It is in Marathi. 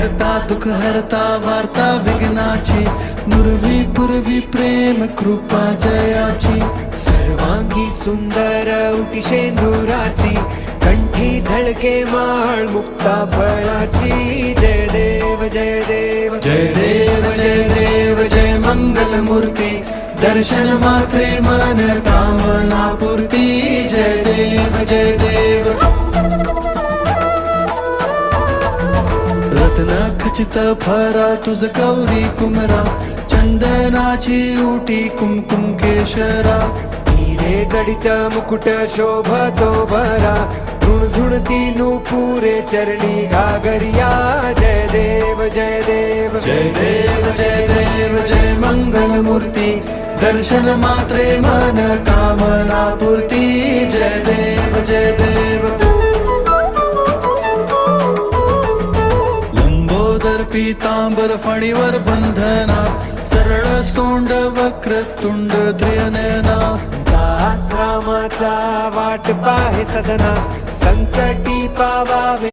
करता दुःख हरता वार्ता विघ्नाची नुरवी पूर्वी प्रेम कृपा जयाची सर्वांगी सुंदर उटी शेंदुराची कंठी झळके माळ मुक्ता फळाची जय देव जय देव जय देव जय देव जय मंगल मूर्ती दर्शन मात्रे मन कामना पूर्ती जय देव जय देव रत्न खचित फरा तुझ गौरी कुमरा चंदनाची उटी कुमकुम केशरा हिरे जडित मुकुट शोभतो भरा झुणझुणती नूपुरे चरणी घागरिया जय देव जय देव जय देव जय देव जय मंगल मूर्ती दर्शन मात्रे मन कामना पूर्ती जय देव जय देव लंबोदर पीतांबर फणीवर बंधना सरळ सोंड वक्र तुंड त्रिनयना दास रामाचा वाट पाहे सदना संकटी पावावे